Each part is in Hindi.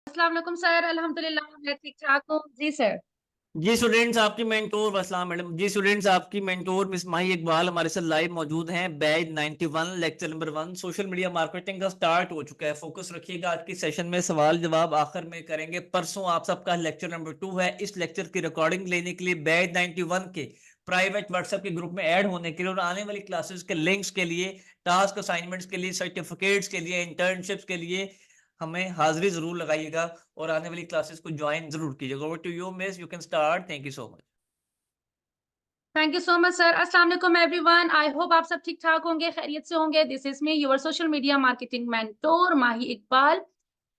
अस्सलाम वालेकुम सर। अल्हम्दुलिल्लाह मैं ठीक ठाक हूँ जी सर। जी स्टूडेंट्स आपकी मेंटोर वसलाम मैडम। जी स्टूडेंट्स आपकी मेंटोर मिस माही इकबाल हमारे साथ लाइव मौजूद हैं। Batch 91 lecture number 1 social media marketing का स्टार्ट हो चुका है। फोकस रखिएगा, आज की सेशन में सवाल जवाब आखिर में करेंगे। परसों आप सबका लेक्चर नंबर 2 है। इस लेक्चर की रिकॉर्डिंग लेने के लिए बैच 91 के प्राइवेट व्हाट्सएप के ग्रुप में ऐड होने के लिए और आने वाली क्लासेस के लिंक्स के लिए, टास्क असाइनमेंट्स के लिए, सर्टिफिकेट्स के लिए, इंटर्नशिप्स के लिए हमें हाजिरी जरूर लगाइएगा और आने वाली क्लासेस को ज्वाइन जरूर कीजिएगा। Over to you miss, you can start. Thank you so much. Thank you so much sir. अस्सलाम वालेकुम एवरीवन। आई होप आप सब ठीक ठाक होंगे, खैरियत से होंगे। This is me your social media marketing mentor Mahi Iqbal.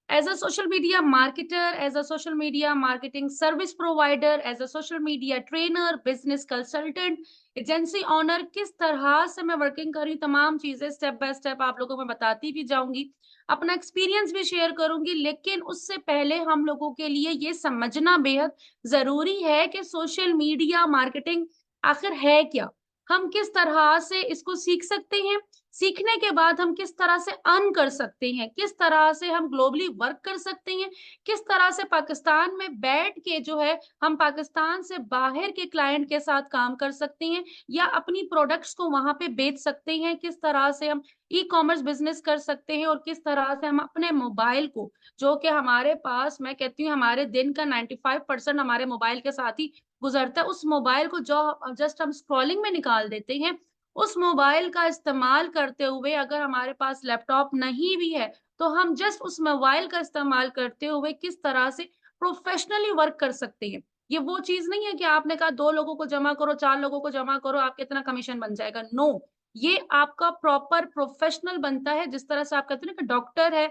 As a social media marketer, as a social media marketing service provider, as a social media trainer, business consultant, agency owner, किस तरह से मैं वर्किंग कर रही हूँ, तमाम चीजें स्टेप बाय स्टेप आप लोगों को मैं बताती भी जाऊंगी, अपना एक्सपीरियंस भी शेयर करूंगी। लेकिन उससे पहले हम लोगों के लिए ये समझना बेहद जरूरी है कि सोशल मीडिया मार्केटिंग आखिर है क्या, हम किस तरह से इसको सीख सकते हैं, सीखने के बाद हम किस तरह से अर्न कर सकते हैं, किस तरह से हम ग्लोबली वर्क कर सकते हैं, किस तरह से पाकिस्तान में बैठ के जो है हम पाकिस्तान से बाहर के क्लाइंट के साथ काम कर सकते हैं या अपनी प्रोडक्ट्स को वहां पे बेच सकते हैं, किस तरह से हम ई कॉमर्स बिजनेस कर सकते हैं और किस तरह से हम अपने मोबाइल को, जो कि हमारे पास मैं कहती हूँ हमारे दिन का 95% हमारे मोबाइल के साथ ही गुजरता है, उस मोबाइल को जो जस्ट हम स्क्रॉलिंग में निकाल देते हैं, उस मोबाइल का इस्तेमाल करते हुए अगर हमारे पास लैपटॉप नहीं भी है तो हम जस्ट उस मोबाइल का इस्तेमाल करते हुए किस तरह से प्रोफेशनली वर्क कर सकते हैं। ये वो चीज नहीं है कि आपने कहा 2 लोगों को जमा करो, 4 लोगों को जमा करो, आपके इतना कमीशन बन जाएगा। नो, ये आपका प्रॉपर प्रोफेशनल बनता है। जिस तरह से आप कहते हैं ना कि डॉक्टर है,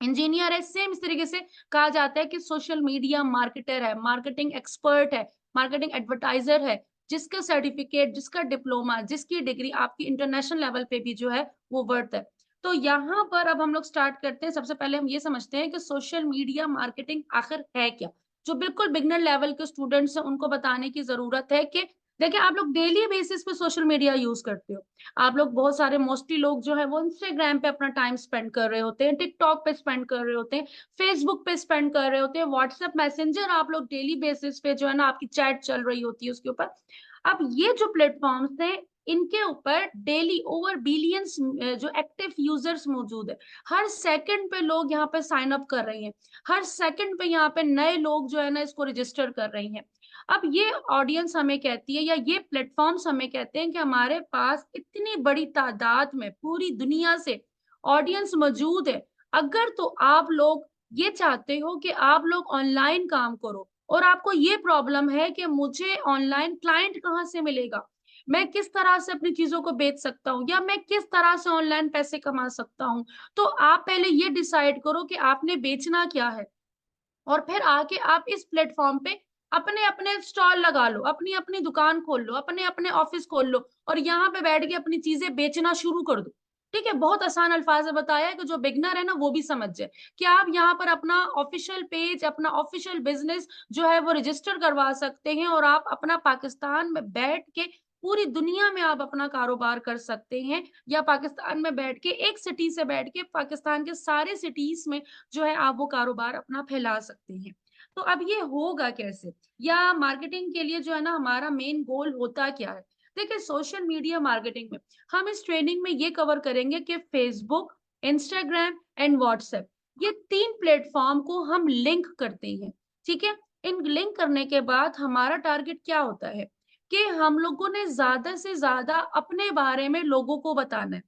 इंजीनियर है, सेम इस तरीके से कहा जाता है कि सोशल मीडिया मार्केटर है, मार्केटिंग एक्सपर्ट है, मार्केटिंग एडवर्टाइजर है, जिसका सर्टिफिकेट, जिसका डिप्लोमा, जिसकी डिग्री आपकी इंटरनेशनल लेवल पे भी जो है वो वर्थ है। तो यहाँ पर अब हम लोग स्टार्ट करते हैं। सबसे पहले हम ये समझते हैं कि सोशल मीडिया मार्केटिंग आखिर है क्या। जो बिल्कुल बिगनर लेवल के स्टूडेंट्स हैं उनको बताने की जरूरत है कि देखिए, आप लोग डेली बेसिस पे सोशल मीडिया यूज करते हो। आप लोग बहुत सारे, मोस्टली लोग जो है वो इंस्टाग्राम पे अपना टाइम स्पेंड कर रहे होते हैं, टिकटॉक पे स्पेंड कर रहे होते हैं, फेसबुक पे स्पेंड कर रहे होते हैं, व्हाट्सएप मैसेंजर आप लोग डेली बेसिस पे जो है ना आपकी चैट चल रही होती है उसके ऊपर। अब ये जो प्लेटफॉर्म्स हैं, इनके ऊपर डेली ओवर बिलियंस जो एक्टिव यूजर्स मौजूद है। हर सेकंड पे लोग यहाँ पे साइन अप कर रहे हैं, हर सेकंड पे यहाँ पे नए लोग जो है ना इसको रजिस्टर कर रहे हैं। अब ये ऑडियंस हमें कहती है या ये प्लेटफॉर्म्स हमें कहते हैं कि हमारे पास इतनी बड़ी तादाद में पूरी दुनिया से ऑडियंस मौजूद है। अगर तो आप लोग ये चाहते हो कि आप लोग ऑनलाइन काम करो और आपको ये प्रॉब्लम है कि मुझे ऑनलाइन क्लाइंट कहाँ से मिलेगा, मैं किस तरह से अपनी चीजों को बेच सकता हूँ या मैं किस तरह से ऑनलाइन पैसे कमा सकता हूँ, तो आप पहले ये डिसाइड करो कि आपने बेचना क्या है। और फिर आके आप इस प्लेटफॉर्म पे अपने अपने स्टॉल लगा लो, अपनी अपनी दुकान खोल लो, अपने अपने ऑफिस खोल लो और यहाँ पे बैठ के अपनी चीजें बेचना शुरू कर दो। ठीक है, बहुत आसान अल्फाज में बताया है कि जो बिगनर है ना वो भी समझ जाए कि आप यहाँ पर अपना ऑफिशियल पेज, अपना ऑफिशियल बिजनेस जो है वो रजिस्टर करवा सकते हैं और आप अपना पाकिस्तान में बैठ के पूरी दुनिया में आप अपना कारोबार कर सकते हैं, या पाकिस्तान में बैठ के एक सिटी से बैठ के पाकिस्तान के सारे सिटीज में जो है आप वो कारोबार अपना फैला सकते हैं। तो अब ये होगा कैसे, या मार्केटिंग के लिए जो है ना हमारा मेन गोल होता क्या है। देखिए, सोशल मीडिया मार्केटिंग में हम इस ट्रेनिंग में ये कवर करेंगे कि फेसबुक, इंस्टाग्राम एंड व्हाट्सएप, ये 3 प्लेटफॉर्म को हम लिंक करते हैं। ठीक है, इन लिंक करने के बाद हमारा टारगेट क्या होता है कि हम लोगों ने ज्यादा से ज्यादा अपने बारे में लोगों को बताना है,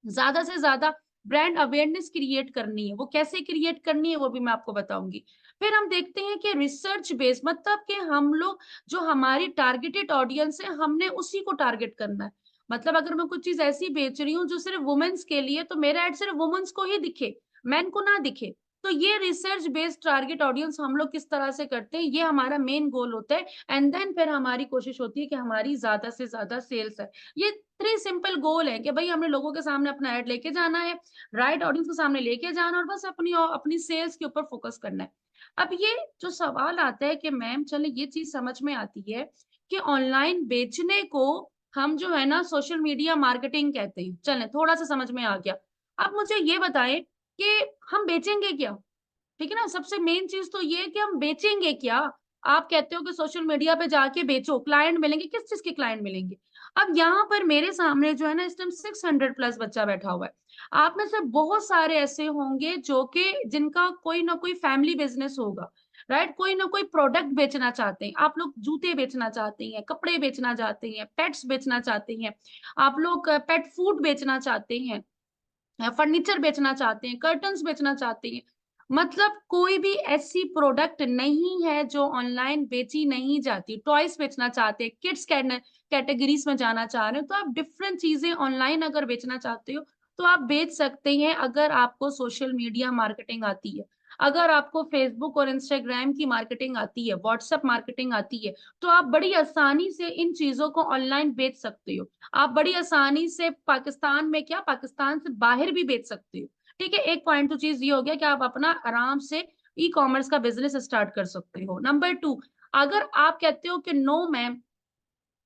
ज्यादा से ज्यादा ब्रांड अवेयरनेस क्रिएट करनी है। वो कैसे क्रिएट करनी है वो भी मैं आपको बताऊंगी। फिर हम देखते हैं कि रिसर्च बेस्ड, मतलब कि हम लोग जो हमारी टारगेटेड ऑडियंस है हमने उसी को टारगेट करना है। मतलब अगर मैं कुछ चीज ऐसी बेच रही हूँ जो सिर्फ वुमेन्स के लिए, तो मेरा एड सिर्फ वुमेन्स को ही दिखे, मैन को ना दिखे। तो ये रिसर्च बेस्ड टारगेट ऑडियंस हम लोग किस तरह से करते हैं, ये हमारा मेन गोल होता है। एंड देन फिर हमारी कोशिश होती है कि हमारी ज्यादा से ज्यादा सेल्स है। ये 3 सिंपल गोल है कि भाई हमने लोगों के सामने अपना ऐड लेके जाना है, राइट ऑडियंस के सामने लेके जाना और बस अपनी अपनी सेल्स के ऊपर फोकस करना है। अब ये जो सवाल आता है कि मैम चले ये चीज समझ में आती है कि ऑनलाइन बेचने को हम जो है ना सोशल मीडिया मार्केटिंग कहते हैं, चलें थोड़ा सा समझ में आ गया। अब मुझे ये बताएं कि हम बेचेंगे क्या। ठीक है ना। सबसे मेन चीज तो ये है कि हम बेचेंगे क्या। आप कहते हो कि सोशल मीडिया पे जाके बेचो, क्लाइंट मिलेंगे, किस चीज के क्लाइंट मिलेंगे। अब यहाँ पर मेरे सामने जो है ना इस टाइम 600 प्लस बच्चा बैठा हुआ है। आप में से बहुत सारे ऐसे होंगे जो कि जिनका कोई ना कोई फैमिली बिजनेस होगा, राइट। कोई ना कोई प्रोडक्ट बेचना चाहते हैं, आप लोग जूते बेचना चाहते हैं, कपड़े बेचना चाहते हैं, पेट्स बेचना चाहते हैं, आप लोग पेट फूड बेचना चाहते हैं, फर्नीचर बेचना चाहते हैं, कर्टन्स बेचना चाहते हैं। मतलब कोई भी ऐसी प्रोडक्ट नहीं है जो ऑनलाइन बेची नहीं जाती। टॉयज बेचना चाहते हैं, किड्स कैटेगरीज में जाना चाह रहे हो, तो आप डिफरेंट चीजें ऑनलाइन अगर बेचना चाहते हो तो आप बेच सकते हैं, अगर आपको सोशल मीडिया मार्केटिंग आती है, अगर आपको फेसबुक और इंस्टाग्राम की मार्केटिंग आती है, व्हाट्सएप मार्केटिंग आती है, तो आप बड़ी आसानी से इन चीजों को ऑनलाइन बेच सकते हो। आप बड़ी आसानी से पाकिस्तान में क्या, पाकिस्तान से बाहर भी बेच सकते हो। ठीक है, एक पॉइंट तो चीज ये हो गया कि आप अपना आराम से ई कॉमर्स का बिजनेस स्टार्ट कर सकते हो। नंबर टू, अगर आप कहते हो कि नो मैम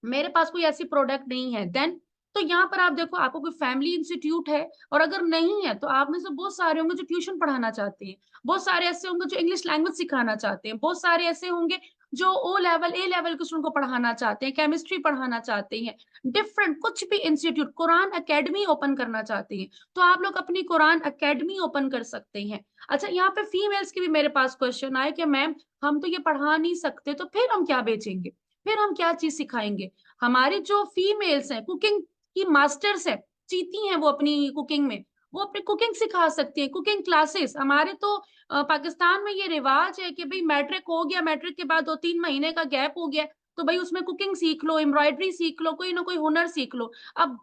मेरे पास कोई ऐसी प्रोडक्ट नहीं है, देन तो यहाँ पर आप देखो, आपको कोई फैमिली इंस्टीट्यूट है, और अगर नहीं है तो आप में से बहुत सारे होंगे जो ट्यूशन पढ़ाना चाहते हैं, बहुत सारे ऐसे होंगे जो इंग्लिश लैंग्वेज सिखाना चाहते हैं, बहुत सारे ऐसे होंगे जो ओ लेवल ए लेवल के स्टूडेंट को पढ़ाना चाहते हैं, केमिस्ट्री पढ़ाना चाहते हैं, डिफरेंट कुछ भी इंस्टीट्यूट, कुरान अकेडमी ओपन करना चाहते हैं, तो आप लोग अपनी कुरान अकेडमी ओपन कर सकते हैं। अच्छा, यहाँ पे फीमेल्स की भी मेरे पास क्वेश्चन आए कि मैम हम तो ये पढ़ा नहीं सकते, तो फिर हम क्या बेचेंगे, फिर हम क्या चीज सिखाएंगे। हमारी जो फीमेल्स हैं, कुकिंग की मास्टर्स है, चीती हैं वो अपनी कुकिंग में, वो अपनी कुकिंग सिखा सकती हैं, कुकिंग क्लासेस। हमारे तो पाकिस्तान में ये रिवाज है कि भाई मैट्रिक हो गया, मैट्रिक के बाद 2-3 महीने का गैप हो गया, तो भाई उसमें कुकिंग सीख लो, एम्ब्रॉयडरी सीख लो, कोई ना कोई हुनर सीख लो। अब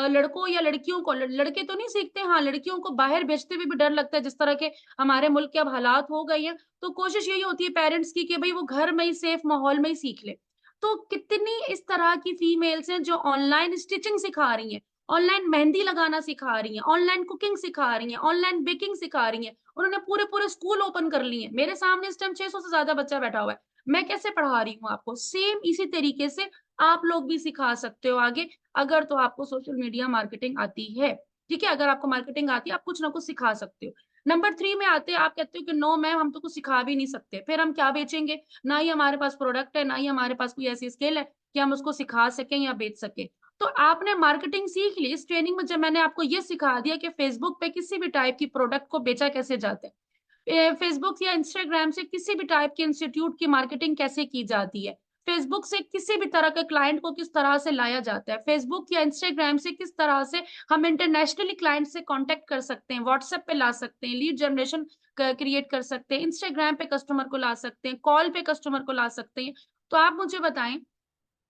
लड़कों या लड़कियों को, लड़के तो नहीं सीखते, हाँ लड़कियों को बाहर भेजते हुए भी डर लगता है, जिस तरह के हमारे मुल्क के अब हालात हो गए हैं, तो कोशिश यही होती है पेरेंट्स की कि भाई वो घर में ही सेफ माहौल में ही सीख ले। तो कितनी इस तरह की फीमेल्स हैं जो ऑनलाइन स्टिचिंग सिखा रही हैं, ऑनलाइन मेहंदी लगाना सिखा रही हैं, ऑनलाइन कुकिंग सिखा रही हैं, ऑनलाइन बेकिंग सिखा रही हैं, उन्होंने पूरे पूरे स्कूल ओपन कर लिए हैं। मेरे सामने इस टाइम 600 से ज्यादा बच्चा बैठा हुआ है, मैं कैसे पढ़ा रही हूँ आपको, सेम इसी तरीके से आप लोग भी सिखा सकते हो आगे, अगर तो आपको सोशल मीडिया मार्केटिंग आती है। ठीक है, अगर आपको मार्केटिंग आती है आप कुछ ना कुछ सिखा सकते हो। नंबर 3 में आते हैं, आप कहते हो कि नो मैम हम तो कुछ सिखा भी नहीं सकते, फिर हम क्या बेचेंगे, ना ही हमारे पास प्रोडक्ट है, ना ही हमारे पास कोई ऐसी स्किल है कि हम उसको सिखा सकें या बेच सकें। तो आपने मार्केटिंग सीख ली, इस ट्रेनिंग में जब मैंने आपको ये सिखा दिया कि फेसबुक पे किसी भी टाइप की प्रोडक्ट को बेचा कैसे जाता है, फेसबुक या इंस्टाग्राम से किसी भी टाइप के इंस्टीट्यूट की मार्केटिंग कैसे की जाती है, फेसबुक से किसी भी तरह के क्लाइंट को किस तरह से लाया जाता है, फेसबुक या इंस्टाग्राम से किस तरह से हम इंटरनेशनली क्लाइंट से कांटेक्ट कर सकते हैं, व्हाट्सएप पे ला सकते हैं, लीड जनरेशन क्रिएट कर सकते हैं, इंस्टाग्राम पे कस्टमर को ला सकते हैं, कॉल पे कस्टमर को ला सकते हैं। तो आप मुझे बताएं,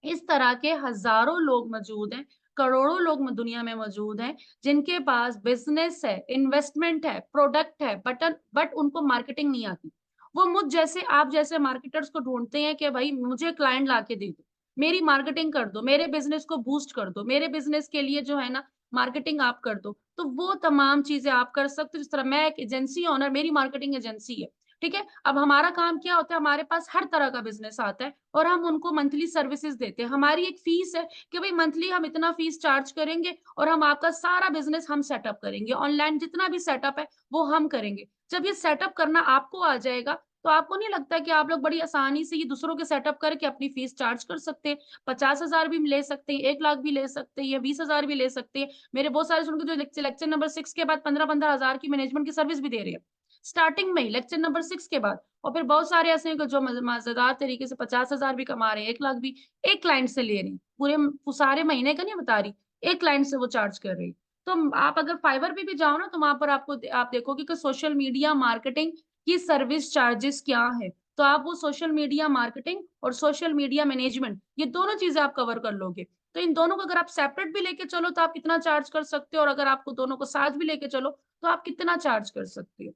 इस तरह के हजारों लोग मौजूद हैं, करोड़ों लोग दुनिया में मौजूद हैं, जिनके पास बिजनेस है, इन्वेस्टमेंट है, प्रोडक्ट है, बट उनको मार्केटिंग नहीं आती। वो मुझ जैसे, आप जैसे मार्केटर्स को ढूंढते हैं कि भाई मुझे क्लाइंट ला के दे दो, मेरी मार्केटिंग कर दो, मेरे बिजनेस को बूस्ट कर दो, मेरे बिजनेस के लिए जो है ना मार्केटिंग आप कर दो। तो वो तमाम चीजें आप कर सकते हो। जिस तरह मैं एक एजेंसी ओनर, मेरी मार्केटिंग एजेंसी है, ठीक है। अब हमारा काम क्या होता है, हमारे पास हर तरह का बिजनेस आता है और हम उनको मंथली सर्विसेज देते हैं। हमारी एक फीस है कि भाई मंथली हम इतना फीस चार्ज करेंगे और हम आपका सारा बिजनेस हम सेटअप करेंगे, ऑनलाइन जितना भी सेटअप है वो हम करेंगे। जब ये सेटअप करना आपको आ जाएगा तो आपको नहीं लगता कि आप लोग बड़ी आसानी से ये दूसरों के सेटअप करके अपनी फीस चार्ज कर सकते हैं। 50,000 भी ले सकते हैं, 1 लाख भी ले सकते हैं, या 20,000 भी ले सकते हैं। मेरे बहुत सारे सुन के जो लेक्चर नंबर 6 के बाद 15-15 हजार की मैनेजमेंट की सर्विस भी दे रहे हैं स्टार्टिंग में ही, लेक्चर नंबर 6 के बाद। और फिर बहुत सारे ऐसे हैं जो मजेदार तरीके से 50,000 भी कमा रहे हैं, 1 लाख भी एक क्लाइंट से ले रहे हैं, पूरे सारे महीने का नहीं बता रही, एक क्लाइंट से वो चार्ज कर रही। तो आप अगर फाइवर पे भी जाओ ना, तो वहां पर आपको आप देखोगे कि सोशल मीडिया मार्केटिंग की सर्विस चार्जेस क्या है। तो आप वो सोशल मीडिया मार्केटिंग और सोशल मीडिया मैनेजमेंट, ये दोनों चीजें आप कवर कर लोगे। तो इन दोनों को अगर आप सेपरेट भी लेके चलो तो आप कितना चार्ज कर सकते हो, और अगर आपको दोनों को साथ भी लेके चलो तो आप कितना चार्ज कर सकते हो।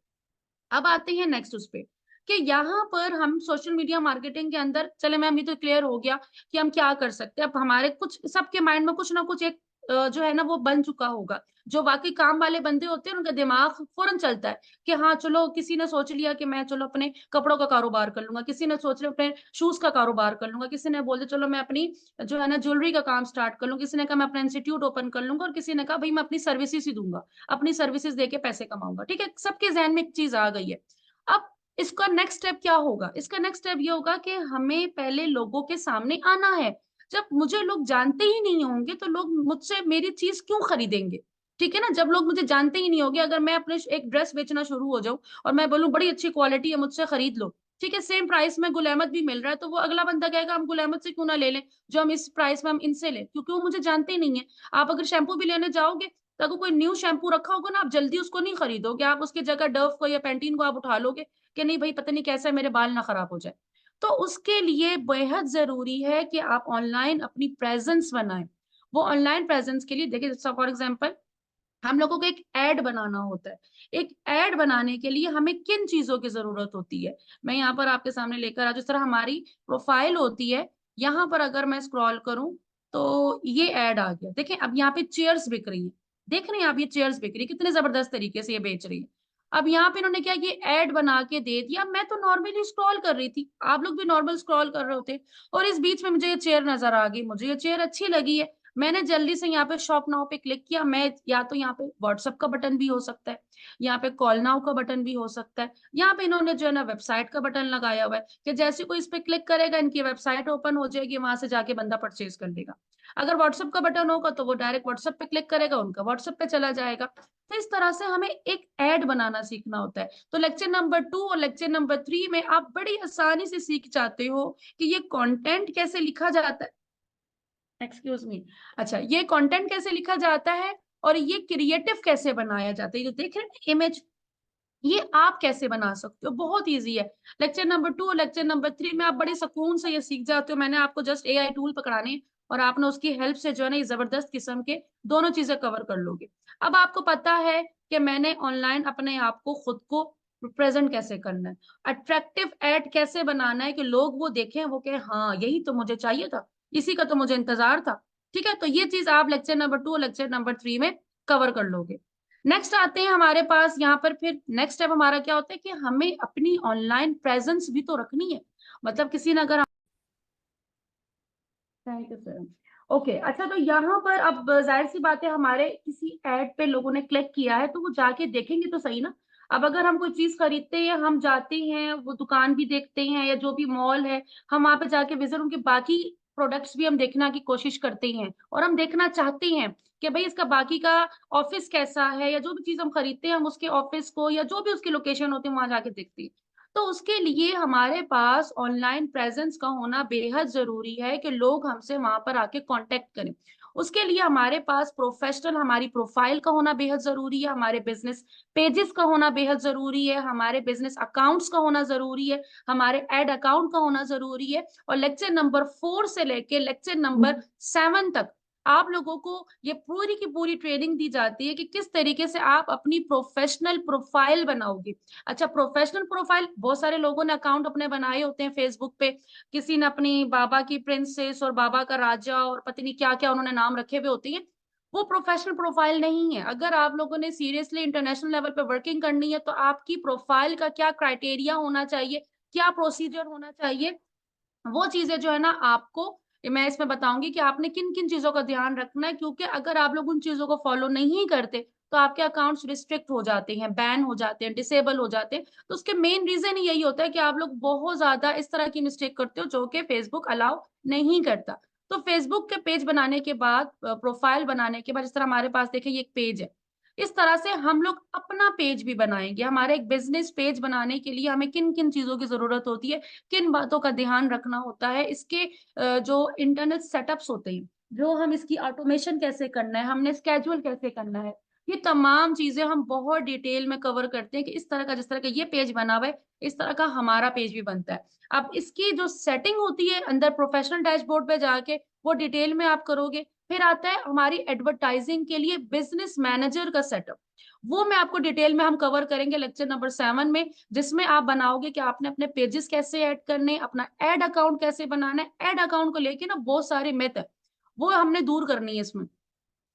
अब आते हैं नेक्स्ट उस पे, कि यहाँ पर हम सोशल मीडिया मार्केटिंग के अंदर, चले मैम ये तो क्लियर हो गया कि हम क्या कर सकते हैं। अब हमारे कुछ सबके माइंड में कुछ ना कुछ एक जो है ना वो बन चुका होगा। जो वाकई काम वाले बंदे होते हैं उनका दिमाग फौरन चलता है कि हाँ चलो, किसी ने सोच लिया कि मैं चलो अपने कपड़ों का कारोबार कर लूंगा, किसी ने सोच लिया अपने शूज का कारोबार कर लूंगा, किसी ने बोले चलो मैं अपनी जो है ना ज्वेलरी का काम स्टार्ट कर लूंगा, किसी ने कहा मैं अपना इंस्टीट्यूट ओपन कर लूंगा, और किसी ने कहा भाई मैं अपनी सर्विसेज ही दूंगा, अपनी सर्विसेज देके पैसे कमाऊंगा। ठीक है, सबके जहन में एक चीज आ गई है। अब इसका नेक्स्ट स्टेप क्या होगा? इसका नेक्स्ट स्टेप ये होगा कि हमें पहले लोगों के सामने आना है। जब मुझे लोग जानते ही नहीं होंगे तो लोग मुझसे मेरी चीज क्यों खरीदेंगे? ठीक है ना? जब लोग मुझे जानते ही नहीं होंगे, अगर मैं अपने एक ड्रेस बेचना शुरू हो जाऊं और मैं बोलूं बड़ी अच्छी क्वालिटी है, मुझसे खरीद लो, ठीक है, सेम प्राइस में गुल अहमद भी मिल रहा है, तो वो अगला बंदा कहेगा हम गुल अहमद से क्यों ना ले लें, जो हम इस प्राइस में हम इनसे लें, क्योंकि वो मुझे जानते ही नहीं है। आप अगर शैम्पू भी लेने जाओगे तो अगर कोई न्यू शैम्पू रखा होगा ना, आप जल्दी उसको नहीं खरीदोगे, आप उसकी जगह डव को या पैंटीन को आप उठा लोगे कि नहीं भाई पता नहीं कैसा है, मेरे बाल ना खराब हो जाए। तो उसके लिए बेहद जरूरी है कि आप ऑनलाइन अपनी प्रेजेंस बनाएं। वो ऑनलाइन प्रेजेंस के लिए देखिए, फॉर एग्जांपल हम लोगों को एक ऐड बनाना होता है। एक ऐड बनाने के लिए हमें किन चीजों की जरूरत होती है, मैं यहाँ पर आपके सामने लेकर आ, जिस तरह हमारी प्रोफाइल होती है, यहाँ पर अगर मैं स्क्रॉल करूं तो ये ऐड आ गया। देखें अब यहाँ पे चेयर्स बिक रही हैं, देख रहे हैं आप, ये चेयर्स बिक रही है, कितने जबरदस्त तरीके से ये बेच रही है। अब यहाँ पे इन्होंने क्या, ये ऐड बना के दे दिया। मैं तो नॉर्मली स्क्रॉल कर रही थी, आप लोग भी नॉर्मल स्क्रॉल कर रहे होते, और इस बीच में मुझे ये चेयर नजर आ गई, मुझे ये चेयर अच्छी लगी है, मैंने जल्दी से यहाँ पे शॉप नाउ पे क्लिक किया। मैं या तो यहाँ पे व्हाट्सएप का बटन भी हो सकता है, यहाँ पे कॉल नाउ का बटन भी हो सकता है, यहाँ पे इन्होंने जो है ना वेबसाइट का बटन लगाया हुआ है कि जैसे कोई इस पे क्लिक करेगा इनकी वेबसाइट ओपन हो जाएगी, वहां से जाके बंदा परचेज कर लेगा। अगर व्हाट्सएप का बटन होगा तो वो डायरेक्ट व्हाट्सएप पे क्लिक करेगा, उनका व्हाट्सएप पे चला जाएगा। तो इस तरह से हमें एक ऐड बनाना सीखना होता है। तो लेक्चर नंबर 2 और लेक्चर नंबर 3 में आप बड़ी आसानी से सीख जाते हो कि ये कंटेंट कैसे लिखा जाता है, एक्सक्यूज मी, अच्छा, ये कंटेंट कैसे लिखा जाता है और ये क्रिएटिव कैसे बनाया जाता है। ये जो देख रहे हैं ना इमेज, ये आप कैसे बना सकते हो, बहुत इजी है। लेक्चर नंबर 2 और लेक्चर नंबर 3 में आप बड़े सुकून से ये सीख जाते हो। मैंने आपको जस्ट एआई टूल पकड़ाने हैं और आपने उसकी हेल्प से जो है ना ये जबरदस्त किस्म के दोनों चीजें कवर कर लोगे। अब आपको पता है कि मैंने ऑनलाइन अपने आप को खुद को प्रेजेंट कैसे करना है, अट्रैक्टिव एड कैसे बनाना है कि लोग वो देखें, वो कहें हाँ यही तो मुझे चाहिए था, इसी का तो मुझे इंतजार था। ठीक है, तो ये चीज आप लेक्चर नंबर 2 और लेक्चर नंबर 3 में कवर कर लोगे। नेक्स्ट आते हैं हमारे पास यहाँ पर, फिर नेक्स्ट स्टेप हमारा क्या होता है कि हमें अपनी ऑनलाइन प्रेजेंस भी तो रखनी है। मतलब किसी ने अगर, थैंक यू सर, ओके, अच्छा, तो यहाँ पर अब जाहिर सी बात है हमारे किसी ऐड पे लोगों ने क्लिक किया है तो वो जाके देखेंगे तो सही ना। अब अगर हम कोई चीज खरीदते हैं, हम जाते हैं वो दुकान भी देखते हैं या जो भी मॉल है, हम वहां पे जाके विजिट, उनके बाकी प्रोडक्ट्स भी हम देखना की कोशिश करते हैं और हम देखना चाहते हैं कि भाई इसका बाकी का ऑफिस कैसा है, या जो भी चीज हम खरीदते हैं हम उसके ऑफिस को या जो भी उसकी लोकेशन होती है वहां जाके देखते हैं। तो उसके लिए हमारे पास ऑनलाइन प्रेजेंस का होना बेहद जरूरी है कि लोग हमसे वहां पर आके कांटेक्ट करें। उसके लिए हमारे पास प्रोफेशनल हमारी प्रोफाइल का होना बेहद जरूरी है, हमारे बिजनेस पेजेस का होना बेहद जरूरी है, हमारे बिजनेस अकाउंट्स का होना जरूरी है, हमारे एड अकाउंट का होना जरूरी है। और लेक्चर नंबर 4 से लेके लेक्चर नंबर 7 तक आप लोगों को ये पूरी की पूरी ट्रेनिंग दी जाती है कि किस तरीके से आप अपनी प्रोफेशनल प्रोफाइल बनाओगे। अच्छा, प्रोफेशनल प्रोफाइल, बहुत सारे लोगों ने अकाउंट अपने बनाए होते हैं फेसबुक पे, किसी ने अपनी बाबा की प्रिंसेस और बाबा का राजा और पता नहीं क्या क्या उन्होंने नाम रखे हुए होते हैं। वो प्रोफेशनल प्रोफाइल नहीं है। अगर आप लोगों ने सीरियसली इंटरनेशनल लेवल पे वर्किंग करनी है तो आपकी प्रोफाइल का क्या क्राइटेरिया होना चाहिए, क्या प्रोसीजर होना चाहिए, वो चीजें जो है ना आपको मैं इसमें बताऊंगी कि आपने किन किन चीजों का ध्यान रखना है। क्योंकि अगर आप लोग उन चीजों को फॉलो नहीं करते तो आपके अकाउंट्स रिस्ट्रिक्ट हो जाते हैं, बैन हो जाते हैं, डिसेबल हो जाते हैं। तो उसके मेन रीजन ही यही होता है कि आप लोग बहुत ज्यादा इस तरह की मिस्टेक करते हो जो कि फेसबुक अलाउ नहीं करता। तो फेसबुक के पेज बनाने के बाद, प्रोफाइल बनाने के बाद, जिस तरह हमारे पास देखे ये एक पेज है, इस तरह से हम लोग अपना पेज भी बनाएंगे। हमारे एक बिजनेस पेज बनाने के लिए हमें किन किन चीजों की जरूरत होती है, किन बातों का ध्यान रखना होता है, इसके जो इंटरनल सेटअप्स होते हैं, जो हम इसकी ऑटोमेशन कैसे करना है, हमने स्केड्यूल कैसे करना है, ये तमाम चीजें हम बहुत डिटेल में कवर करते हैं कि इस तरह का, जिस तरह का ये पेज बना हुआ है, इस तरह का हमारा पेज भी बनता है। अब इसकी जो सेटिंग होती है अंदर प्रोफेशनल डैशबोर्ड पे जाके वो डिटेल में आप करोगे। फिर आता है हमारी एडवर्टाइजिंग के लिए बिजनेस मैनेजर का सेटअप, वो मैं आपको डिटेल में हम कवर करेंगे लेक्चर नंबर 7 में, जिसमें आप बनाओगे कि आपने अपने पेजेस कैसे ऐड करने, अपना एड अकाउंट कैसे बनाना है। एड अकाउंट को लेके ना बहुत सारे मिथ है, वो हमने दूर करनी है इसमें।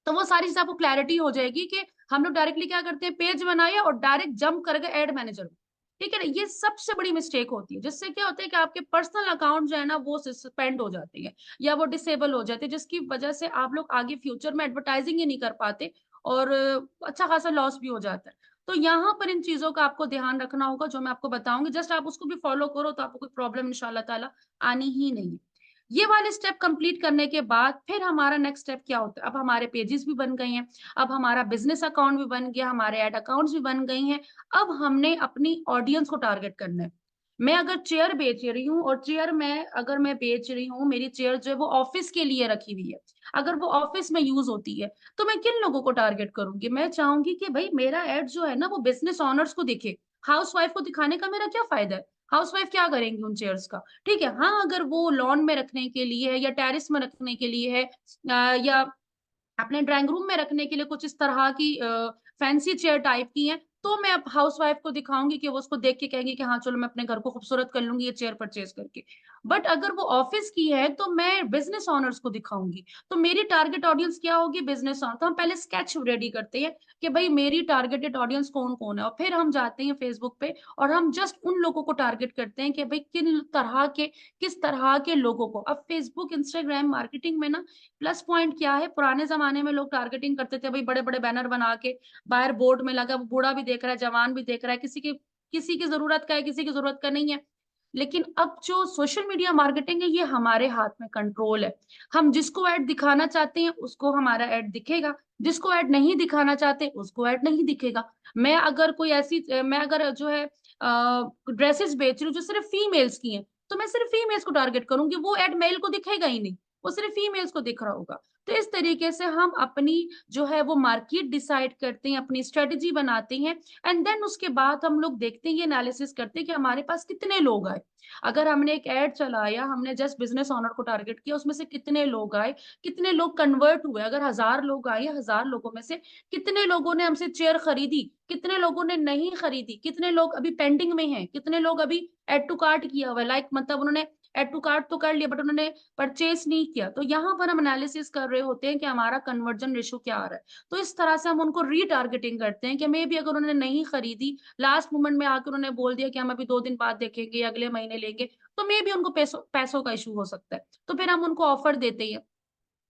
तो वो सारी चीज आपको क्लैरिटी हो जाएगी कि हम लोग डायरेक्टली क्या करते हैं, पेज बनाए और डायरेक्ट जंप कर गए एड मैनेजर में। ठीक है ना, ये सबसे बड़ी मिस्टेक होती है, जिससे क्या होता है कि आपके पर्सनल अकाउंट जो है ना वो सस्पेंड हो जाते हैं या वो डिसेबल हो जाते हैं, जिसकी वजह से आप लोग आगे फ्यूचर में एडवर्टाइजिंग ही नहीं कर पाते और अच्छा खासा लॉस भी हो जाता है। तो यहाँ पर इन चीजों का आपको ध्यान रखना होगा जो मैं आपको बताऊंगी, जस्ट आप उसको भी फॉलो करो तो आपको कोई प्रॉब्लम इंशाल्लाह ताला आनी ही नहीं है। ये वाले स्टेप कंप्लीट करने के बाद फिर हमारा नेक्स्ट स्टेप क्या होता है, अब हमारे पेजेस भी बन गए हैं, अब हमारा बिजनेस अकाउंट भी बन गया, हमारे एड अकाउंट्स भी बन गई हैं। अब हमने अपनी ऑडियंस को टारगेट करना है। मैं अगर चेयर बेच रही हूँ और चेयर में अगर मैं बेच रही हूँ, मेरी चेयर जो है वो ऑफिस के लिए रखी हुई है, अगर वो ऑफिस में यूज होती है, तो मैं किन लोगों को टारगेट करूंगी? मैं चाहूंगी कि भाई मेरा एड जो है ना वो बिजनेस ओनर्स को दिखे। हाउस वाइफ को दिखाने का मेरा क्या फायदा है? हाउस वाइफ क्या करेंगी उन चेयर्स का? ठीक है, हाँ, अगर वो लॉन में रखने के लिए है या टेरिस में रखने के लिए है, या अपने ड्राइंग रूम में रखने के लिए कुछ इस तरह की फैंसी चेयर टाइप की हैं, तो मैं अब हाउस वाइफ को दिखाऊंगी कि वो उसको देख के कहेंगे कि हाँ चलो मैं अपने घर को खूबसूरत कर लूंगी ये चेयर परचेज करके। बट अगर वो ऑफिस की है तो मैं बिजनेस ओनर्स को दिखाऊंगी। तो मेरी टारगेट ऑडियंस क्या होगी? Business owner. तो हम पहले स्केच रेडी करते हैं कि भाई मेरी टारगेटेड ऑडियंस कौन कौन है, और फिर हम जाते हैं फेसबुक पे और हम जस्ट उन लोगों को टारगेट करते हैं कि भाई किस तरह के लोगों को। अब फेसबुक इंस्टाग्राम मार्केटिंग में ना प्लस पॉइंट क्या है, पुराने जमाने में लोग टारगेटिंग करते थे भाई, बड़े बड़े बैनर बना के बाहर बोर्ड में लगा, वो बूढ़ा भी देख रहा है, जवान भी देख रहा है, किसी की जरूरत का है, किसी की जरूरत का नहीं है। लेकिन अब जो सोशल मीडिया मार्केटिंग है ये हमारे हाथ में कंट्रोल है। हम जिसको ऐड दिखाना चाहते हैं उसको हमारा ऐड दिखेगा, जिसको ऐड नहीं दिखाना चाहते उसको ऐड नहीं दिखेगा। मैं अगर जो है ड्रेसेस बेच रही हूँ जो सिर्फ फीमेल्स की हैं, तो मैं सिर्फ फीमेल्स को टारगेट करूंगी, वो ऐड मेल को दिखेगा ही नहीं, वो सिर्फ फीमेल्स को दिख रहा होगा। तो इस तरीके से हम अपनी जो है वो मार्केट डिसाइड करते हैं, अपनी स्ट्रेटेजी बनाते हैं, एंड देन उसके बाद हम लोग देखते हैं, ये एनालिसिस करते हैं कि हमारे पास कितने लोग आए। अगर हमने एक ऐड चलाया, हमने जस्ट बिजनेस ओनर को टारगेट किया, उसमें से कितने लोग आए, कितने लोग कन्वर्ट हुए। अगर 1000 लोग आए, 1000 लोगों में से कितने लोगों ने हमसे चेयर खरीदी, कितने लोगों ने नहीं खरीदी, कितने लोग अभी पेंडिंग में हैं, कितने लोग अभी एड टू कार्ट किया हुआ है, लाइक मतलब उन्होंने एड टू कार्ट तो कर लिया बट उन्होंने परचेस नहीं किया। तो यहाँ पर हम एनालिसिस कर रहे होते हैं कि हमारा कन्वर्जन रेशो क्या आ रहा है। तो इस तरह से हम उनको रीटारगेटिंग करते हैं कि मे भी अगर उन्होंने नहीं खरीदी, लास्ट मोमेंट में आकर उन्होंने बोल दिया कि हम अभी 2 दिन बाद देखेंगे, अगले महीने लेंगे, तो मे भी उनको पैसों का इशू हो सकता है। तो फिर हम उनको ऑफर देते हैं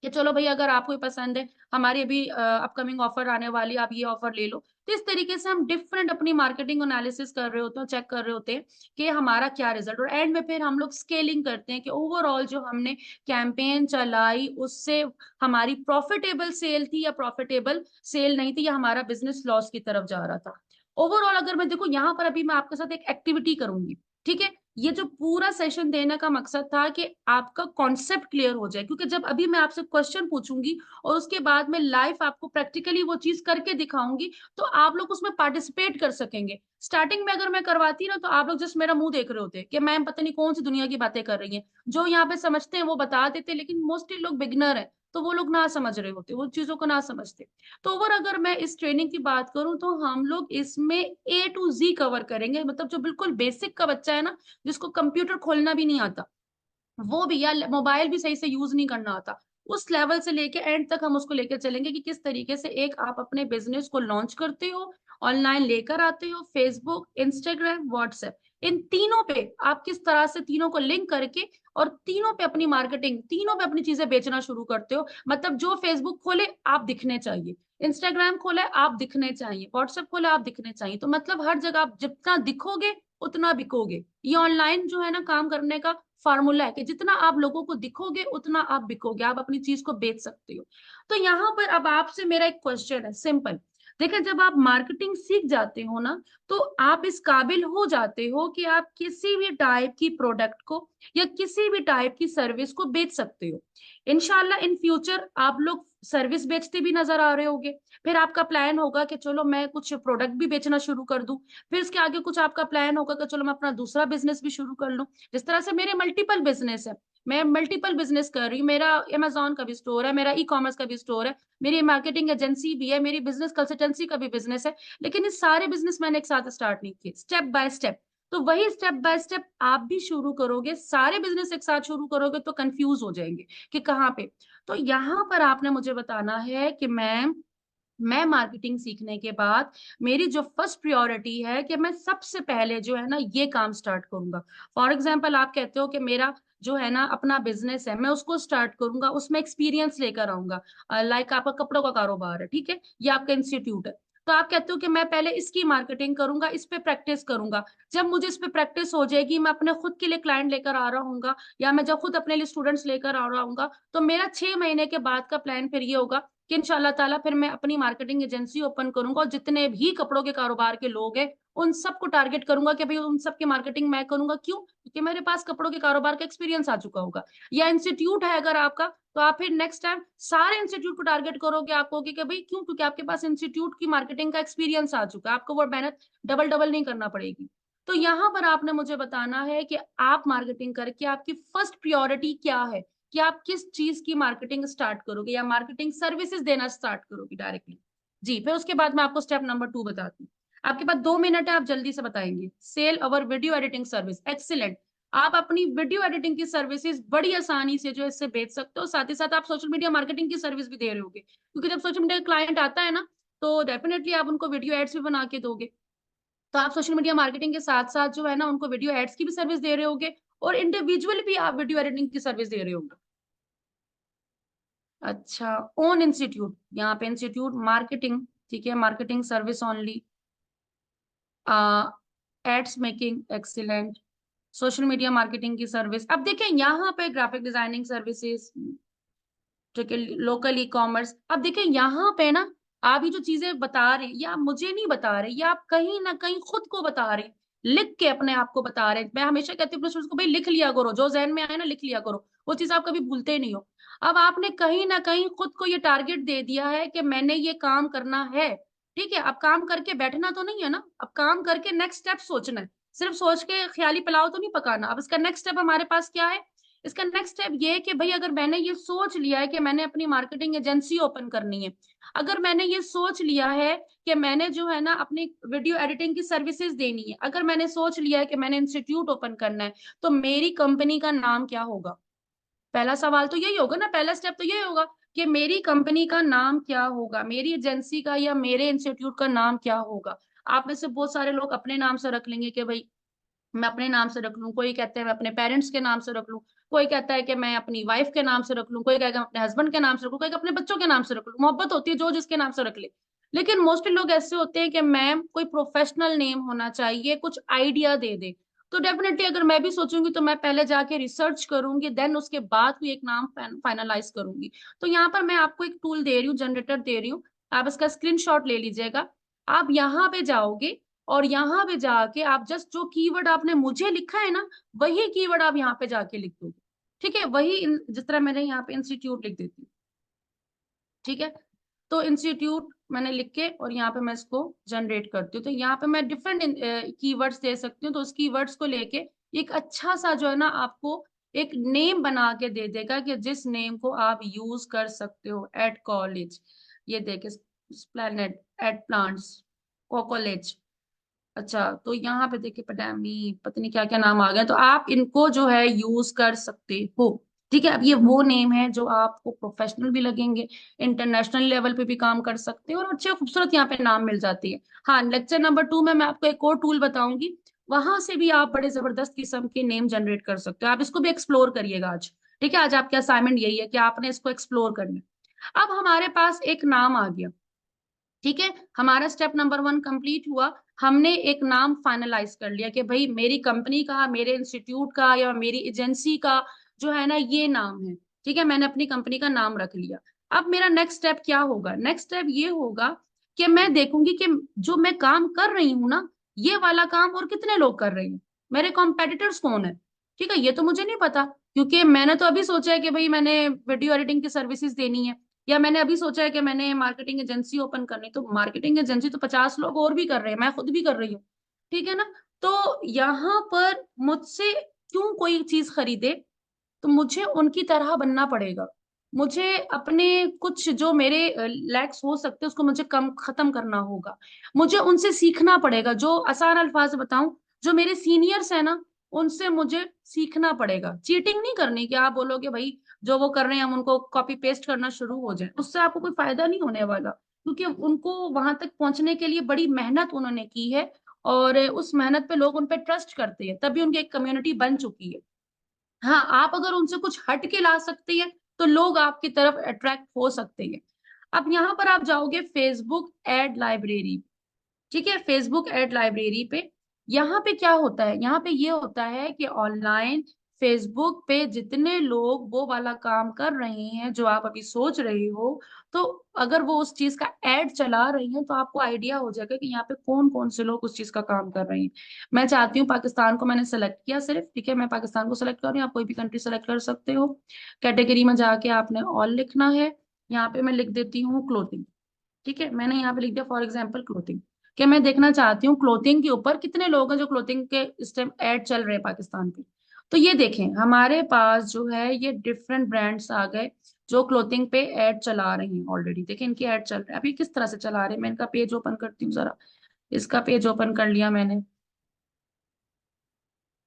कि चलो भाई अगर आपको ये पसंद है, हमारी अभी अपकमिंग ऑफर आने वाली है, आप ये ऑफर ले लो। तो इस तरीके से हम डिफरेंट अपनी मार्केटिंग एनालिसिस कर रहे होते हैं, चेक कर रहे होते हैं कि हमारा क्या रिजल्ट, और एंड में फिर हम लोग स्केलिंग करते हैं कि ओवरऑल जो हमने कैंपेन चलाई उससे हमारी प्रॉफिटेबल सेल थी या प्रॉफिटेबल सेल नहीं थी, या हमारा बिजनेस लॉस की तरफ जा रहा था। ओवरऑल अगर मैं देखूं यहाँ पर अभी मैं आपके साथ एक एक्टिविटी करूंगी, ठीक है? ये जो पूरा सेशन देने का मकसद था कि आपका कॉन्सेप्ट क्लियर हो जाए, क्योंकि जब अभी मैं आपसे क्वेश्चन पूछूंगी और उसके बाद में लाइव आपको प्रैक्टिकली वो चीज करके दिखाऊंगी, तो आप लोग उसमें पार्टिसिपेट कर सकेंगे। स्टार्टिंग में अगर मैं करवाती ना तो आप लोग जस्ट मेरा मुंह देख रहे होते कि मैम पता नहीं कौन सी दुनिया की बातें कर रही हैं, जो यहाँ पे समझते हैं वो बता देते, लेकिन मोस्टली लोग बिगनर है तो वो लोग ना समझ रहे होते, वो चीजों को ना समझते। तो ओवर अगर मैं इस ट्रेनिंग की बात करूं तो हम लोग इसमें A to Z कवर करेंगे, मतलब जो बिल्कुल बेसिक का बच्चा है ना, जिसको कंप्यूटर खोलना भी नहीं आता, वो भी, या मोबाइल भी सही से यूज नहीं करना आता, उस लेवल से लेके एंड तक हम उसको लेकर चलेंगे कि किस तरीके से एक आप अपने बिजनेस को लॉन्च करते हो, ऑनलाइन लेकर आते हो, फेसबुक, इंस्टाग्राम, व्हाट्सएप, इन तीनों पे आप किस तरह से तीनों को लिंक करके और तीनों पे अपनी मार्केटिंग, तीनों पे अपनी चीजें बेचना शुरू करते हो। मतलब जो फेसबुक खोले आप दिखने चाहिए, इंस्टाग्राम खोले आप दिखने चाहिए, व्हाट्सएप खोले आप दिखने चाहिए। तो मतलब हर जगह आप जितना दिखोगे उतना बिकोगे। ये ऑनलाइन जो है ना काम करने का फार्मूला है कि जितना आप लोगों को दिखोगे उतना आप बिकोगे, आप अपनी चीज को बेच सकते हो। तो यहाँ पर अब आपसे मेरा एक क्वेश्चन है, सिंपल। देखिए, जब आप मार्केटिंग सीख जाते हो ना, तो आप इस काबिल हो जाते हो कि आप किसी भी टाइप की प्रोडक्ट को या किसी भी टाइप की सर्विस को बेच सकते हो। इनशाला इन फ्यूचर आप लोग सर्विस बेचते भी नजर आ रहे होगे। फिर आपका प्लान होगा कि चलो मैं कुछ प्रोडक्ट भी बेचना शुरू कर दूं। फिर इसके आगे कुछ आपका प्लान होगा कि चलो मैं अपना दूसरा बिजनेस भी शुरू कर लूं। जिस तरह से मेरे मल्टीपल बिजनेस है, मैं मल्टीपल बिजनेस कर रही हूँ, मेरा अमेजोन का भी स्टोर है, मेरा ई कॉमर्स का भी स्टोर है, मेरी मार्केटिंग एजेंसी भी है, मेरी बिजनेस कंसल्टेंसी का भी बिजनेस है। लेकिन ये सारे बिजनेस मैंने एक साथ स्टार्ट नहीं किए, स्टेप बाय स्टेप। तो वही स्टेप बाय स्टेप आप भी शुरू करोगे, सारे बिजनेस एक साथ शुरू करोगे तो कंफ्यूज हो जाएंगे कि कहाँ पे। तो यहाँ पर आपने मुझे बताना है कि मैं मार्केटिंग सीखने के बाद मेरी जो फर्स्ट प्रायोरिटी है कि मैं सबसे पहले जो है ना ये काम स्टार्ट करूंगा। फॉर एग्जांपल आप कहते हो कि मेरा जो है ना अपना बिजनेस है, मैं उसको स्टार्ट करूंगा, उसमें एक्सपीरियंस लेकर आऊंगा। लाइक आपका कपड़ों का कारोबार है, ठीक है, या आपका इंस्टीट्यूट है, तो आप कहते हो कि मैं पहले इसकी मार्केटिंग करूंगा, इस पे प्रैक्टिस करूंगा। जब मुझे इस पे प्रैक्टिस हो जाएगी, मैं अपने खुद के लिए क्लाइंट लेकर आ रहा हूँ, या मैं जब खुद अपने लिए स्टूडेंट्स लेकर आ रहा हूँ, तो मेरा 6 महीने के बाद का प्लान फिर ये होगा कि इंशाल्लाह ताला फिर मैं अपनी मार्केटिंग एजेंसी ओपन करूंगा, और जितने भी कपड़ों के कारोबार के लोग हैं उन सबको टारगेट करूंगा कि भाई उन सबकी मार्केटिंग मैं करूंगा। क्यों? क्योंकि मेरे पास कपड़ों के कारोबार का एक्सपीरियंस आ चुका होगा। या इंस्टीट्यूट है अगर आपका, तो आप फिर नेक्स्ट टाइम सारे इंस्टीट्यूट को टारगेट करोगे। आप कहोगे कि भाई क्यों? क्योंकि आपके पास इंस्टीट्यूट की मार्केटिंग का एक्सपीरियंस आ चुका है, आपको वो मेहनत डबल डबल नहीं करना पड़ेगी। तो यहाँ पर आपने मुझे बताना है कि आप मार्केटिंग करके आपकी फर्स्ट प्रायोरिटी क्या है, कि आप किस चीज की मार्केटिंग स्टार्ट करोगे, या मार्केटिंग सर्विसेज देना स्टार्ट करोगे डायरेक्टली। जी, फिर उसके बाद मैं आपको स्टेप नंबर 2 बताती हूँ। आपके पास 2 मिनट है, आप जल्दी से बताएंगे। सेल अवर वीडियो एडिटिंग सर्विस, एक्सीलेंट। आप अपनी वीडियो एडिटिंग की सर्विसेज बड़ी आसानी से जो इससे बेच सकते हो। साथ ही साथ आप सोशल मीडिया मार्केटिंग की सर्विस भी दे रहे होगे, क्योंकि जब सोशल मीडिया क्लाइंट आता है ना, तो डेफिनेटली आप उनको वीडियो एड्स भी बना के दोगे। तो आप सोशल मीडिया मार्केटिंग के साथ साथ जो है ना, उनको वीडियो एड्स की भी सर्विस दे रहे होगे, और इंडिविजुअल भी आप वीडियो एडिटिंग की सर्विस दे रहे होगे। अच्छा, ओन इंस्टीट्यूट, यहाँ पे इंस्टीट्यूट मार्केटिंग, ठीक है, marketing service only, ads making, excellent, social media marketing की सर्विस। अब देखें यहाँ पे ग्राफिक डिजाइनिंग सर्विसेज, ठीक है, लोकल ई कॉमर्स। अब देखिए यहाँ पे ना, आप ये जो चीजें बता रहे हैं, ये आप मुझे नहीं बता रहे, ये आप कहीं ना कहीं खुद को बता रहे हैं, लिख के अपने आप को बता रहे हैं। मैं हमेशा कहती हूँ अपने स्टूडेंट्स को, भाई लिख लिया करो, जो जहन में आए ना लिख लिया करो, वो चीज आप कभी भूलते ही नहीं हो। अब आपने कहीं ना कहीं खुद को ये टारगेट दे दिया है कि मैंने ये काम करना है। ठीक है, अब काम करके बैठना तो नहीं है ना, अब काम करके नेक्स्ट स्टेप सोचना है। सिर्फ सोच के ख्याली पुलाव तो नहीं पकाना। अब इसका नेक्स्ट स्टेप हमारे पास क्या है? इसका नेक्स्ट स्टेप ये है कि भाई अगर मैंने ये सोच लिया है कि मैंने अपनी मार्केटिंग एजेंसी ओपन करनी है, अगर मैंने ये सोच लिया है कि मैंने जो है ना अपनी वीडियो एडिटिंग की सर्विसेज देनी है, अगर मैंने सोच लिया है कि मैंने इंस्टीट्यूट ओपन करना है, तो मेरी कंपनी का नाम क्या होगा? पहला सवाल तो यही होगा ना, पहला स्टेप तो यही होगा कि मेरी कंपनी का नाम क्या होगा, मेरी एजेंसी का या मेरे इंस्टीट्यूट का नाम क्या होगा। आप में से बहुत सारे लोग अपने नाम से रख लेंगे कि भाई मैं अपने नाम से रख लूं, कोई कहता है मैं अपने पेरेंट्स के नाम से रख लूं, कोई कहता है कि मैं अपनी वाइफ के नाम से रख लूं, कोई कहेगा मैं अपने हस्बैंड के नाम से रख लूं, कोई अपने बच्चों के नाम से रख लूं। मोहब्बत होती है जो जिसके नाम से रख ले। लेकिन मोस्टली लोग ऐसे होते हैं कि मैम कोई प्रोफेशनल नेम होना चाहिए, कुछ आइडिया दे दे। तो डेफिनेटली अगर मैं भी सोचूंगी तो मैं पहले जाके रिसर्च करूंगी, देन उसके बाद कोई एक नाम फाइनलाइज करूंगी। तो यहाँ पर मैं आपको एक टूल दे रही हूँ, जनरेटर दे रही हूँ, आप इसका स्क्रीनशॉट ले लीजिएगा। आप यहाँ पे जाओगे, और यहाँ पे जाके आप जस्ट जो कीवर्ड आपने मुझे लिखा है ना, वही कीवर्ड आप यहाँ पे जाके लिख दोगे। ठीक है, वही जिस तरह मैंने यहाँ पे इंस्टीट्यूट लिख देती हूँ। ठीक है, तो इंस्टीट्यूट मैंने लिख के और यहाँ पे मैं इसको जनरेट करती हूँ। तो यहाँ पे मैं डिफरेंट कीवर्ड्स दे सकती हूँ। तो उस कीवर्ड्स को लेके एक अच्छा सा जो है ना आपको एक नेम बना के दे देगा, कि जिस नेम को आप यूज कर सकते हो एट कॉलेज। ये देखे, प्लैनेट, एट प्लांट्स, कॉलेज। अच्छा, तो यहाँ पे देखिए पटामी, पता नहीं क्या क्या नाम आ गया, तो आप इनको जो है यूज कर सकते हो। ठीक है, अब ये वो नेम है जो आपको प्रोफेशनल भी लगेंगे, इंटरनेशनल लेवल पे भी काम कर सकते हैं, और अच्छे खूबसूरत यहाँ पे नाम मिल जाती है। हाँ, लेक्चर नंबर 2 में मैं आपको एक और टूल बताऊंगी, वहां से भी आप बड़े जबरदस्त किस्म के नेम जनरेट कर सकते हो। आप इसको भी एक्सप्लोर करिएगा आज। ठीक है, आज आपकी असाइनमेंट यही है कि आपने इसको एक्सप्लोर करना है। अब हमारे पास एक नाम आ गया। ठीक है, हमारा स्टेप नंबर 1 कंप्लीट हुआ। हमने एक नाम फाइनलाइज कर लिया कि भाई मेरी कंपनी का, मेरे इंस्टीट्यूट का या मेरी एजेंसी का जो है ना ये नाम है। ठीक है, मैंने अपनी कंपनी का नाम रख लिया। अब मेरा नेक्स्ट स्टेप क्या होगा? नेक्स्ट स्टेप ये होगा कि मैं देखूंगी कि जो मैं काम कर रही हूँ ना, ये वाला काम और कितने लोग कर रहे हैं, मेरे कॉम्पेटिटर्स कौन है। ठीक है, ये तो मुझे नहीं पता, क्योंकि मैंने तो अभी सोचा है कि भाई मैंने वीडियो एडिटिंग की सर्विसेज देनी है, या मैंने अभी सोचा है कि मैंने मार्केटिंग एजेंसी ओपन करनी। तो मार्केटिंग एजेंसी तो 50 लोग और भी कर रहे हैं, मैं खुद भी कर रही हूँ। ठीक है ना? तो यहाँ पर मुझसे क्यों कोई चीज खरीदे? तो मुझे उनकी तरह बनना पड़ेगा। मुझे अपने कुछ जो मेरे लैक्स हो सकते हैं उसको मुझे कम खत्म करना होगा। मुझे उनसे सीखना पड़ेगा। जो आसान अल्फाज में बताऊं, जो मेरे सीनियर्स हैं ना, उनसे मुझे सीखना पड़ेगा। चीटिंग नहीं करनी कि आप बोलोगे भाई जो वो कर रहे हैं हम उनको कॉपी पेस्ट करना शुरू हो जाए, उससे आपको कोई फायदा नहीं होने वाला, क्योंकि उनको वहां तक पहुंचने के लिए बड़ी मेहनत उन्होंने की है, और उस मेहनत पे लोग उन पे ट्रस्ट करते हैं, तभी उनकी एक कम्युनिटी बन चुकी है। हाँ, आप अगर उनसे कुछ हट के ला सकते हैं तो लोग आपकी तरफ अट्रैक्ट हो सकते हैं। अब यहाँ पर आप जाओगे फेसबुक एड लाइब्रेरी, ठीक है, फेसबुक एड लाइब्रेरी पे। यहाँ पे क्या होता है, यहाँ पे ये होता है कि ऑनलाइन फेसबुक पे जितने लोग वो वाला काम कर रहे हैं जो आप अभी सोच रहे हो, तो अगर वो उस चीज का एड चला रही हैं तो आपको आइडिया हो जाएगा कि यहाँ पे कौन कौन से लोग उस चीज का काम कर रहे हैं। मैं चाहती हूँ पाकिस्तान को मैंने सेलेक्ट किया सिर्फ, ठीक है, मैं पाकिस्तान को सेलेक्ट कर रही हूँ, आप कोई भी कंट्री सेलेक्ट कर सकते हो। कैटेगरी में जाके आपने ऑल लिखना है। यहाँ पे मैं लिख देती हूँ क्लोथिंग, ठीक है, मैंने यहाँ पे लिख दिया फॉर एग्जाम्पल क्लोथिंग, कि मैं देखना चाहती हूँ क्लोथिंग के ऊपर कितने लोग हैं जो क्लोथिंग के इस टाइम एड चल रहे हैं पाकिस्तान पे। तो ये देखें हमारे पास जो है ये डिफरेंट ब्रांड्स आ गए जो क्लोथिंग पे एड चला रहे हैं ऑलरेडी। देखें इनकी एड चल रहे हैं, अभी किस तरह से चला रहे हैं, मैं इनका पेज ओपन करती हूँ जरा। इसका पेज ओपन कर लिया मैंने,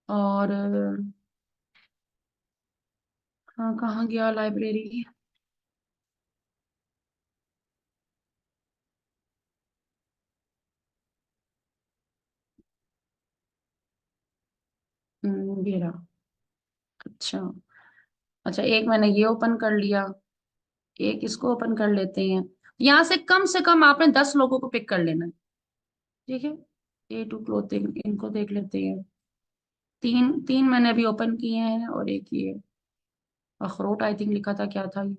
और हाँ कहाँ गया लाइब्रेरी। ये रहा। अच्छा, अच्छा एक मैंने ये ओपन कर लिया, एक इसको ओपन कर लेते हैं। यहाँ से कम आपने 10 लोगों को पिक कर लेना है, ठीक है। ए टू क्लोथिंग, इनको देख लेते हैं। तीन तीन मैंने अभी ओपन किए हैं, और एक ये अखरोट आई थिंक लिखा था, क्या था ये,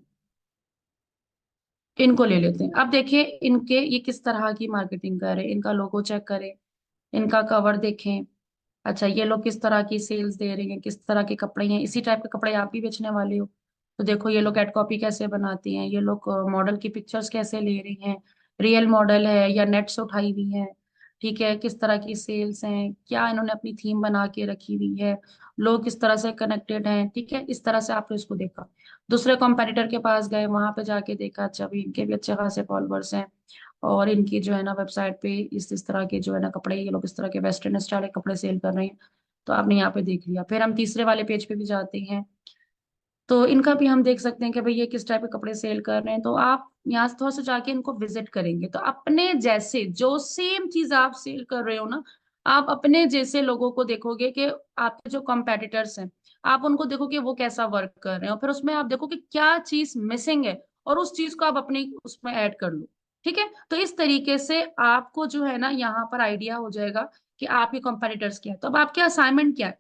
इनको ले लेते हैं। अब देखिए इनके ये किस तरह की मार्केटिंग कर रहे हैं, इनका लोगो चेक करें, इनका कवर देखें। अच्छा ये लोग किस तरह की सेल्स दे रहे हैं, किस तरह के कपड़े हैं, इसी टाइप के कपड़े आप भी बेचने वाले हो। तो देखो ये लोग एड कॉपी कैसे बनाती हैं, ये लोग मॉडल की पिक्चर्स कैसे ले रही हैं, रियल मॉडल है या नेट से उठाई हुई है, ठीक है, किस तरह की सेल्स हैं, क्या इन्होंने अपनी थीम बना के रखी हुई है, लोग किस तरह से कनेक्टेड हैं, ठीक है, इस तरह से आपने इसको देखा। दूसरे कॉम्पेटिटर के पास गए, वहां पे जाके देखा, अच्छा भी इनके भी अच्छे खासे फॉलोअर्स हैं, और इनकी जो है ना वेबसाइट पे इस तरह के जो है ना कपड़े, ये लोग इस तरह के वेस्टर्न स्टाइल के कपड़े सेल कर रहे हैं। तो आपने यहाँ पे देख लिया, फिर हम तीसरे वाले पेज पे भी जाते हैं, तो इनका भी हम देख सकते हैं कि भाई ये किस टाइप के कपड़े सेल कर रहे हैं। तो आप यहाँ से थोड़ा सा जाके इनको विजिट करेंगे तो अपने जैसे जो सेम चीज आप सेल कर रहे हो ना, आप अपने जैसे लोगों को देखोगे कि आपके जो कॉम्पेटिटर्स हैं, आप उनको देखोगे वो कैसा वर्क कर रहे हैं, और फिर उसमें आप देखो कि क्या चीज मिसिंग है, और उस चीज को आप अपनी उसमें ऐड कर लो, ठीक है। तो इस तरीके से आपको जो है ना यहाँ पर आइडिया हो जाएगा कि आपके कॉम्पेटिटर्स क्या है। तो अब आपके असाइनमेंट क्या है,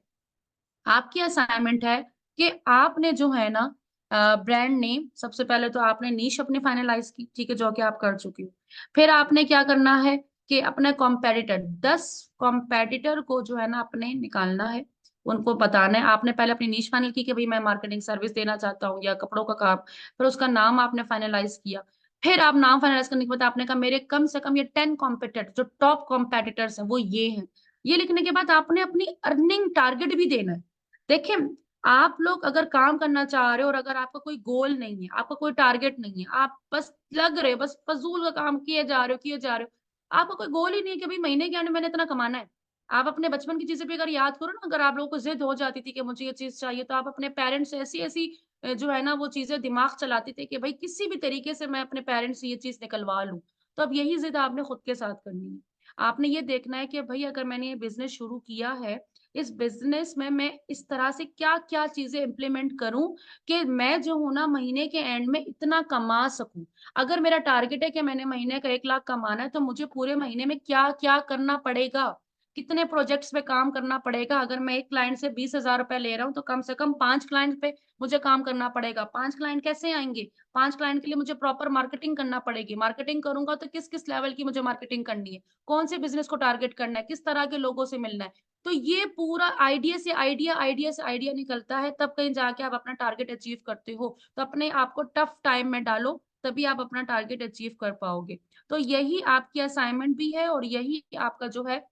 आपकी असाइनमेंट है कि आपने जो है ना ब्रांड नेम, सबसे पहले तो आपने नीश अपनी फाइनलाइज की, ठीक है, जो कि आप कर चुके हो। फिर आपने क्या करना है कि अपने कॉम्पेटिटर 10 कॉम्पेटिटर को जो है ना अपने निकालना है, उनको बताना है। आपने पहले अपनी नीश फाइनल की कि भाई मैं मार्केटिंग सर्विस देना चाहता हूँ या कपड़ों का काम, फिर उसका नाम आपने फाइनलाइज किया। फिर आप नाम फाइनलाइज करने के बाद आपने कहा मेरे कम से कम ये 10 कॉम्पिटिटर जो टॉप कॉम्पेटिटर्स हैं वो ये हैं। ये लिखने के बाद आपने अपनी अर्निंग टारगेट भी देना है। देखिए आप लोग अगर काम करना चाह रहे हो और अगर आपका कोई गोल नहीं है, आपका कोई टारगेट नहीं है, आप बस लग रहे हो, बस फजूल का काम किए जा रहे हो किए जा रहे हो, आपका कोई गोल ही नहीं है कि भाई महीने के आने मैंने इतना कमाना है। आप अपने बचपन की चीजें भी अगर याद करो ना, अगर आप लोगों को जिद हो जाती थी कि मुझे ये चीज चाहिए, तो आप अपने पेरेंट्स से ऐसी ऐसी जो है ना वो चीजें दिमाग चलाते थे कि भाई किसी भी तरीके से मैं अपने पेरेंट्स से ये चीज निकलवा लूं। तो अब यही जिद आपने खुद के साथ करनी है। आपने ये देखना है कि भाई अगर मैंने ये बिजनेस शुरू किया है, इस बिजनेस में मैं इस तरह से क्या क्या चीजें इंप्लीमेंट करूं कि मैं जो हूं ना महीने के एंड में इतना कमा सकूं। अगर मेरा टारगेट है कि मैंने महीने का 1 लाख कमाना है, तो मुझे पूरे महीने में क्या क्या करना पड़ेगा, कितने प्रोजेक्ट्स पे काम करना पड़ेगा। अगर मैं एक क्लाइंट से 20,000 रुपए ले रहा हूँ तो कम से कम 5 क्लाइंट पे मुझे काम करना पड़ेगा। 5 क्लाइंट कैसे आएंगे, 5 क्लाइंट के लिए मुझे प्रॉपर मार्केटिंग करना पड़ेगी। मार्केटिंग करूंगा तो किस किस लेवल की मुझे मार्केटिंग करनी है, कौन से बिजनेस को टारगेट करना है, किस तरह के लोगों से मिलना है। तो ये पूरा आइडिया निकलता है, तब कहीं जाके आप अपना टारगेट अचीव करते हो। तो अपने आप को टफ टाइम में डालो, तभी आप अपना टारगेट अचीव कर पाओगे। तो यही आपकी असाइनमेंट भी है, और यही आपका जो है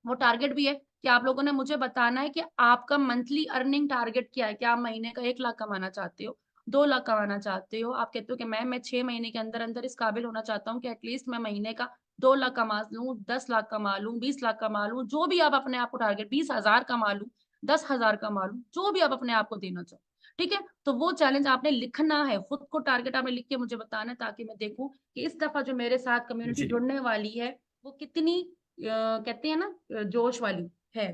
वो टारगेट भी है कि आप लोगों ने मुझे बताना है कि आपका मंथली अर्निंग टारगेट क्या है। क्या आप महीने का 1 लाख कमाना चाहते हो, 2 लाख कमाना चाहते हो, आप कहते हो कि मैं 6 महीने के अंदर अंदर इस काबिल होना चाहता हूँ कि एटलीस्ट मैं महीने का 2 लाख कमा लूं, 10 लाख कमा लूं, 20 लाख कमा लूं, जो भी आप अपने आप को टारगेट, 20,000 कमा लूं, 10,000 कमा लूं, जो भी आप अपने आप को देना चाहो, ठीक है। तो वो चैलेंज आपने लिखना है, खुद को टारगेट आपने लिख के मुझे बताना है, ताकि मैं देखूं कि इस दफा जो मेरे साथ कम्युनिटी जी जुड़ने वाली है वो कितनी कहते हैं ना जोश वाली है।